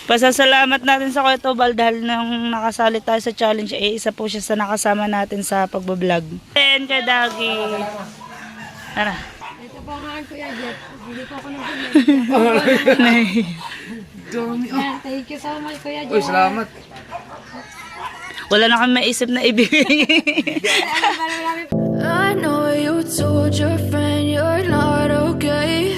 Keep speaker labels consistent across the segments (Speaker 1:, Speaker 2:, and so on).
Speaker 1: Pasasalamat natin sa Kuya Tubal dahil nang nakasali tayo sa challenge, isa po siya sa nakasama natin sa pagbablog. And kay Dagi. Tara.
Speaker 2: Ito po ang Kuya Jet. Hindi po ako Thank you so much, Kuya Jet.
Speaker 3: Uy, salamat.
Speaker 1: Wala na kami maisip na ibigay.
Speaker 4: I know you told your friend you're not okay.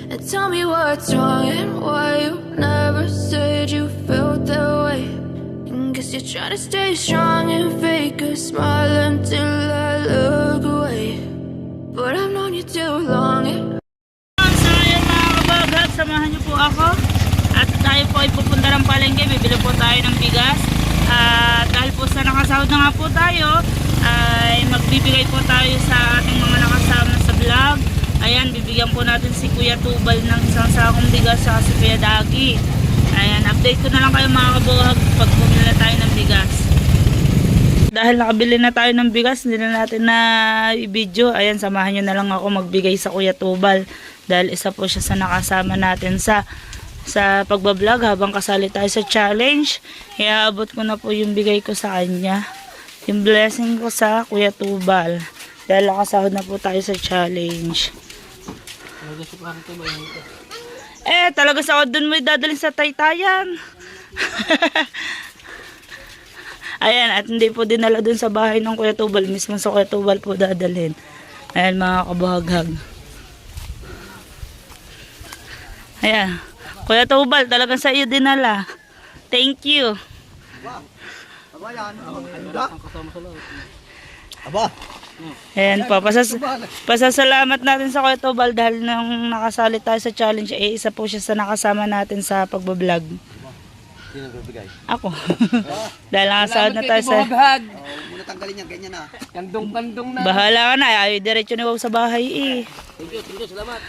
Speaker 4: And tell me what's wrong and why you never said you felt that way. And guess you're trying to stay strong and fake a smile until I look away. But I've known you too long.
Speaker 1: So ayun mga kabaghat, samahan niyo po ako. At tayo po ay pupunta ng palengke. Bibili po tayo ng bigas. At dahil po sa nakasahod na nga po tayo, ay magbibigay po tayo sa ating mga nakasama sa vlog. Ayan, bibigyan po natin si Kuya Tubal ng isang sakong bigas sa si Kuya Dagi. Ayan, update ko na lang kayo mga kabuhag pag bumili na tayo ng bigas. Dahil nakabili na tayo ng bigas, hindi na natin na i-video. Ayan, samahan nyo na lang ako magbigay sa Kuya Tubal. Dahil isa po siya sa nakasama natin sa pagbablog habang kasali tayo sa challenge. Iaabot ko na po yung bigay ko sa kanya. Yung blessing ko sa Kuya Tubal. Dahil nakasahod na po tayo sa challenge. Talaga sa doon mo dadalhin sa Taytayan. Ayan, at hindi po dinala dun sa bahay ng Kuya Tubal. Mismo sa Kuya Tubal po dadalhin. Ayan mga kabuhaghag. Ayan. Kuya Tubal, talagang sa iyo dinala. Thank you.
Speaker 3: Aba yan. Aba.
Speaker 1: Ayan po, pasasalamat natin sa Kuya Tubal dahil nang nakasali tayo sa challenge, isa po siya sa nakasama natin sa pagbablog.
Speaker 3: Sino nagbibigay?
Speaker 1: Ako. Dahil nakasahod na tayo sa...
Speaker 3: Muna tanggalin yan, ganyan na.
Speaker 2: Kandong-kandong na.
Speaker 1: Bahala ka na, ay diretso ni Wow sa bahay eh.
Speaker 3: Thank you, salamat.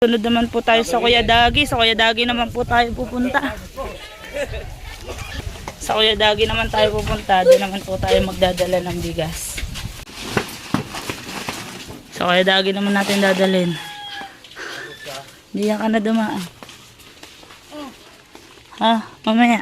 Speaker 1: Sunod naman po tayo sa Kuya Dagi. Sa Kuya Dagi naman po tayo pupunta. Sa Kuya Dagi naman tayo pupunta. Doon naman po tayo magdadala ng bigas. Sa Kuya Dagi naman natin dadalhin. Diyan ka na dumaan. Ha? Mamaya.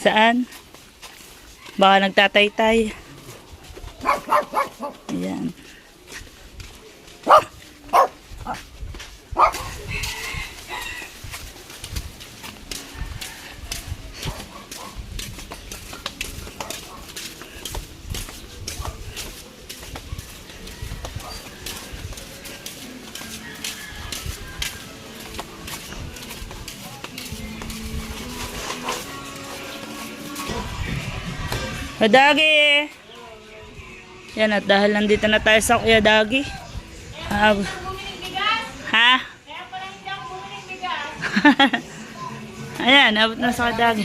Speaker 1: Saan? Baka nagtataytay. Ayan. Kuya Dagi. Yan, at dahil nandito na tayo sa Kuya Dagi. Ha? Ayan, abot na sa Kuya Dagi.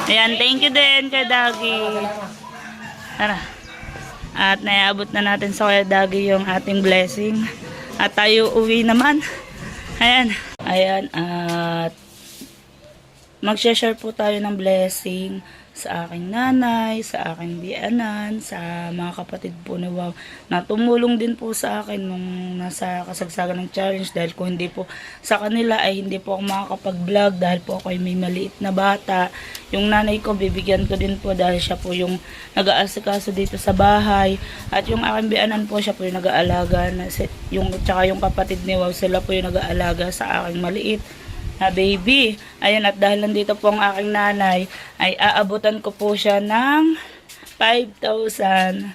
Speaker 1: Ayan, thank you din Kuya Dagi. Tara. At naiabot na natin sa Kuya Dagi yung ating blessing. At tayo uwi naman. Ayan. Ayan, at mag-share po tayo ng blessing sa aking nanay, sa aking bianan, sa mga kapatid po ni Wow na tumulong din po sa akin nung nasa kasagsagan ng challenge dahil kung hindi po sa kanila ay hindi po ako makakapag-vlog dahil po ako ay may maliit na bata. Yung nanay ko bibigyan ko din po dahil siya po yung nag-aasikaso dito sa bahay at yung aking bianan po siya po yung nag-aalaga tsaka yung kapatid ni Wow sila po yung nag-aalaga sa aking maliit na baby. Ayan, at dahil nandito po ang aking nanay, ay aabutan ko po siya ng 5,000.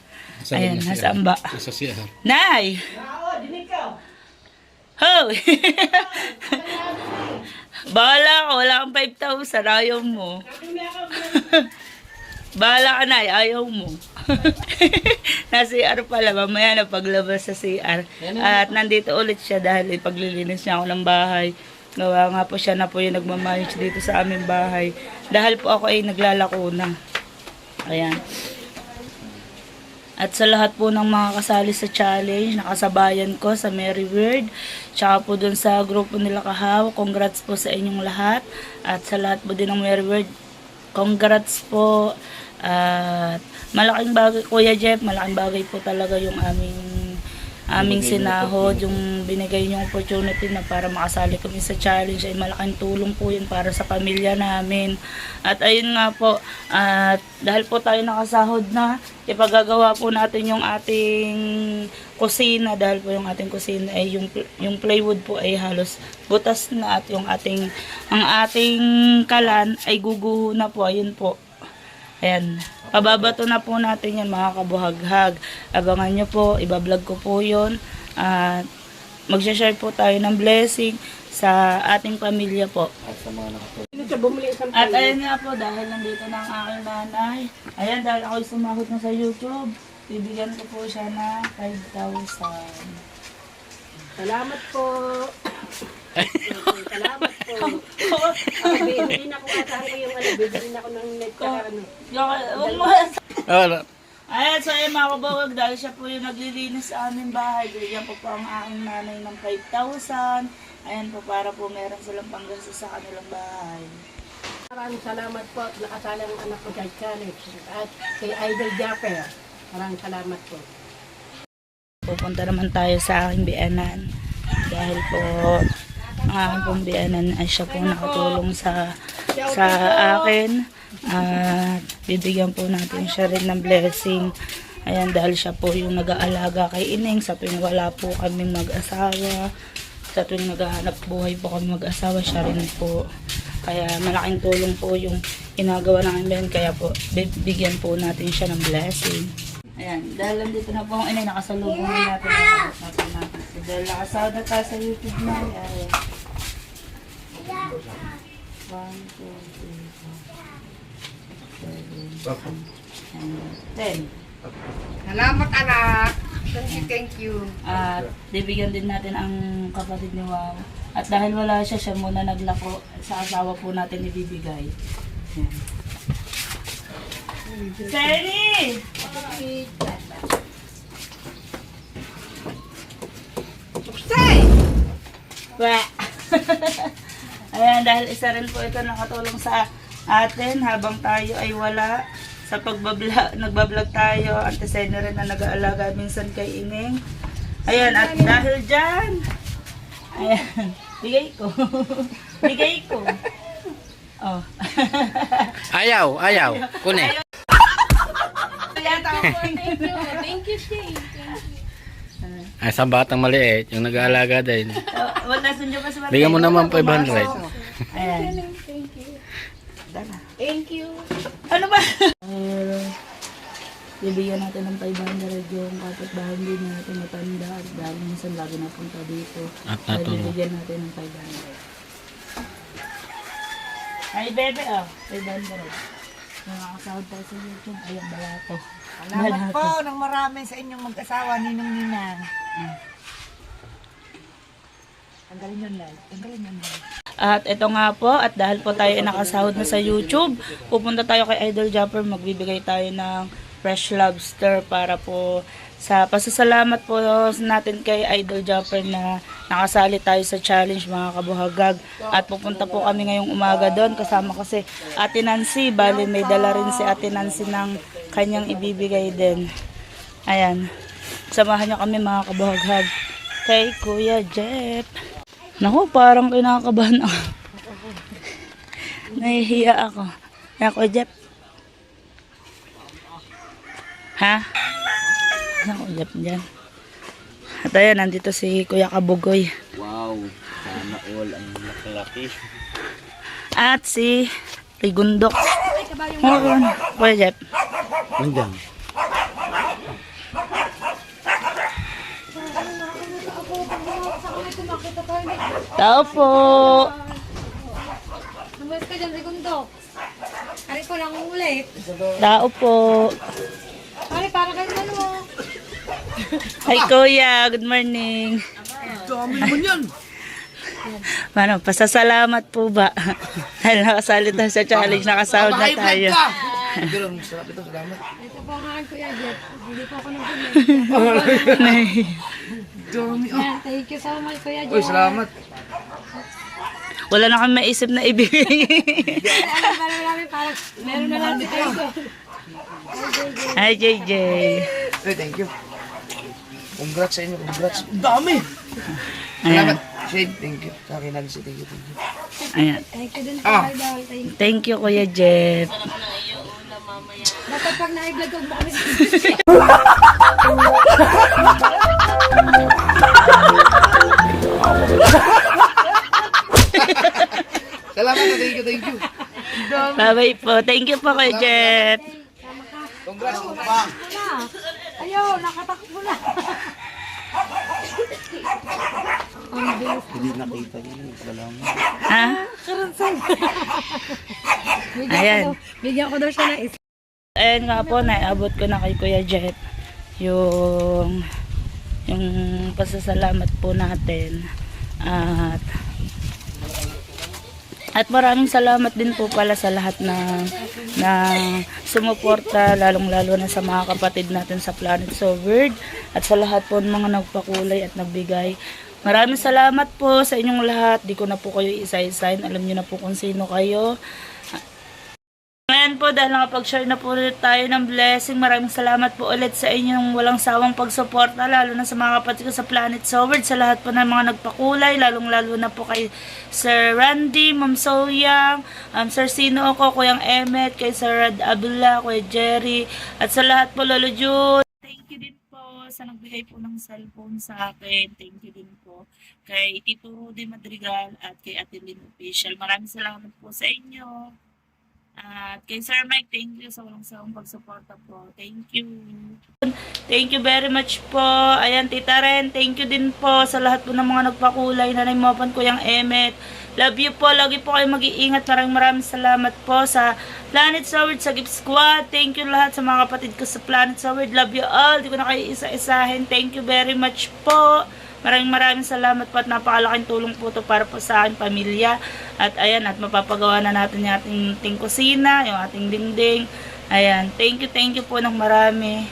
Speaker 1: Ayan, nasaan ba?
Speaker 3: Sa siya.
Speaker 1: Nay! Ho! Bahala ka, wala kang 5,000, ayaw mo. Bahala ka, Nay, ayaw mo. Nasa CR pala, mamaya na paglabas sa CR. At nandito ulit siya dahil ipaglilinis niya ako ng bahay. Gawa nga po siya na po yung nagmamanage dito sa aming bahay. Dahil po ako ay naglalako na. Ayan. At sa lahat po ng mga kasali sa challenge, nakasabayan ko sa Merry Word, tsaka po dun sa grupo nila Kahaw, congrats po sa inyong lahat. At sa lahat po din ng Merry Word, congrats po. At malaking bagay, Kuya Jeff, malaking bagay po talaga yung aming sinahod, yung binigay niyong opportunity na para makasali kami sa challenge ay malaking tulong po yun para sa pamilya namin. At ayun nga po, at dahil po tayo nakasahod na, ipagagawa po natin yung ating kusina, dahil po yung ating kusina ay yung plywood po ay halos butas na, at ang ating kalan ay guguho na po, ayun po. Ayan, pababato na po natin yan mga kabuhaghag. Abangan nyo po, ibablog ko po yun. At magsha-share po tayo ng blessing sa ating pamilya po. At ayun nga po, dahil nandito na ang aking nanay. Ayan, dahil ako'y sumahod na sa YouTube, bibigyan ko po siya na 5,000.
Speaker 2: Salamat po. Salamat po. Hindi na ako kasama yung bibili na ako ng net karano.
Speaker 1: Ayan, so ayun mga kabawag, dahil siya po yung naglilinis sa aming bahay, bigyan po po ang aking nanay ng 5,000. Ayan po, para po meron silang panggastos sa kanilang bahay.
Speaker 2: Maraming salamat po at nakasala ng anak ko kay Challenge at kay Idol Japper. Maraming salamat po.
Speaker 1: Pupunta naman tayo sa aking biyanan. Dahil po, ang aking pong biyanan ay siya po nakatulong sa akin. At bibigyan po natin siya rin ng blessing. Ayan, dahil siya po yung nag-aalaga kay Ineng sa tuwing wala po kami mag-asawa. Sa tuwing naghahanap buhay po kami mag-asawa, siya rin po. Kaya malaking tulong po yung ginagawa ng amin. Kaya po, bibigyan po natin siya ng blessing. Ayan, dahil nandito na po ang Ineng, nakasalubong natin ang natin natin. So, dahil nakasahod na tayo sa YouTube na, ayan. 1, 2, 3, 4, 10.
Speaker 2: Salamat anak. Thank you.
Speaker 1: At bibigyan din natin ang kapatid ni Wow. At dahil wala siya, siya muna naglako. Sa asawa po natin ibibigay. Ayan. Jenny! Wah! Ayan, dahil isa rin po ito nakatulong sa atin habang tayo ay wala sa nagbablog tayo. Antesena rin na nag-aalaga minsan kay Ineng. Ayan, at dahil dyan, ayan, bigay ko. Bigay ko. Oh.
Speaker 5: Ayaw. Kune.
Speaker 2: Thank you, Shay.
Speaker 5: Ay, sa batang maliit, yung nag-aalaga din.
Speaker 1: Wala sunyo pa sa
Speaker 5: Bigyan mo naman 500.
Speaker 1: Ayan.
Speaker 2: Thank you.
Speaker 1: Ano ba? Bibigyan natin ng 500 yung kapitbahay din natin matanda at dahil minsan lagi napunta dito.
Speaker 5: At
Speaker 1: Kaya
Speaker 5: natulog.
Speaker 1: bibigyan natin ng 500. Ay, bebe, 500. Nakakasahod tayo sa YouTube. Ayan, balato.
Speaker 6: Salamat po ng marami sa inyong mag-asawa, ninong-ninang. Tanggalin yun, Lal. Tanggalin yun, Lal.
Speaker 1: At ito nga po, at dahil po tayo ay nakasahod na sa YouTube, pupunta tayo kay Idol Japper, magbibigay tayo ng fresh lobster para po sa pasasalamat po natin kay Idol Japper na nakasali tayo sa challenge mga kabuhagag. At pupunta po kami ngayong umaga doon, kasama kasi Ate Nancy, bali may dala rin si Ate Nancy ng kanyang ibibigay din. Ayan, samahan niyo kami mga kabuhagag kay Kuya Jeff. Naku, parang kinakabahan ako. Nahihiya ako. Kaya Kuya Jeff. Ha? Saan Kuya Jeff dyan? At ayan, nandito si Kuya Kabugoy.
Speaker 3: Wow, sana all ang laki-laki.
Speaker 1: At si Rigundok. Kuya Jeff.
Speaker 3: Nandiyan.
Speaker 1: Tao po.
Speaker 2: Namas ka dyan, Segundo. Ari ko lang ulit.
Speaker 1: Tao po.
Speaker 2: Ari, para kayo ano.
Speaker 1: Hi Kuya, good morning.
Speaker 3: Dami naman yan.
Speaker 1: Paano, pasasalamat po ba? Dahil nakasali tayo sa challenge, nakasahod na tayo.
Speaker 7: Pero sarap ito, salamat.
Speaker 8: Ito po ang aking Kuya Jeff. Hindi po ako nag-comment. Yan, thank you so much, Kuya Jeff.
Speaker 7: Uy, salamat.
Speaker 1: Wala na kami maisip na ibibigay.
Speaker 8: Ano ba namin parang meron na lang si Kuya.
Speaker 1: Hi, JJ.
Speaker 7: Uy, thank you. Congrats sa inyo, congrats. Ang dami!
Speaker 1: Ayan.
Speaker 7: Salamat. Shade, thank you. Sa akin, Alice, thank you, thank you.
Speaker 1: Ayan.
Speaker 8: Thank you din po, Idol. Thank you.
Speaker 1: Thank you, Kuya Jeff.
Speaker 8: Dapat pag na-vlog ko kami sa
Speaker 7: Salamat na, thank you, thank you.
Speaker 1: Bye-bye po. Thank you po, Kuya Jeff.
Speaker 7: Congrats, congrats.
Speaker 8: Ayaw, nakatakbo na.
Speaker 3: Hindi nakita yun. Salamat.
Speaker 1: Ha? Ayan.
Speaker 8: Bigyan ko daw siya ng isa.
Speaker 1: Ayan nga po, naiabot ko na kay Kuya Jeff yung pasasalamat po natin. At maraming salamat din po pala sa lahat na sumuporta, lalong-lalo na sa mga kapatid natin sa Planet So Weird at sa lahat po ng mga nagpakulay at nagbigay. Maraming salamat po sa inyong lahat. Di ko na po kayo isa-isahin. Alam niyo na po kung sino kayo. Ngayon po, dahil nakapag-share na po ulit tayo ng blessing, maraming salamat po ulit sa inyong walang sawang pagsuporta, lalo na sa mga kapatid ko sa Planet So Weird, sa lahat po ng mga nagpakulay, lalong-lalo na po kay Sir Randy, Ma'am Soyang, Sir Sino ako, Kuyang Emmet, kay Sir Rad Abdullah, Kuya Jerry, at sa lahat po, Lolo Jude. Thank you din po sa nagbigay po ng cellphone sa akin. Thank you din po kay Tito Rudy Madrigal at kay Ate Lynn Official. Maraming salamat po sa inyo. At kay Sir Mike, thank you sa walang sawang pagsuporta po. Thank you. Thank you very much po. Ayan, Tita Ren, thank you din po sa lahat po ng mga nagpakulay. Nanay Mopan, Kuyang Emmet. Love you po. Lagi po kayo mag-iingat. Maraming salamat po sa Planet So Weird, sa Gift Squad. Thank you lahat sa mga kapatid ko sa Planet So Weird. Love you all. Di ko na kayo isa-isahin. Thank you very much po. Maraming salamat po at napakalaking tulong po to para po sa aking pamilya. At ayan, at mapapagawa na natin yung ating kusina, yung ating dingding. Ayan, thank you po ng marami.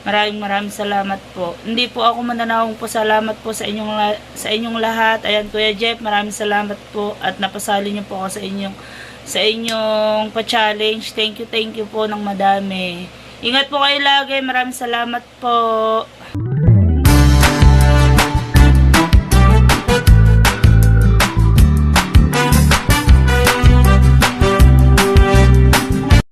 Speaker 1: Maraming salamat po. Hindi po ako mananawang po, salamat po sa inyong lahat. Ayan, Kuya Jeff, maraming salamat po at napasali niyo po ako sa inyong pa-challenge. Thank you po ng madami. Ingat po kayo lagi. Maraming salamat po.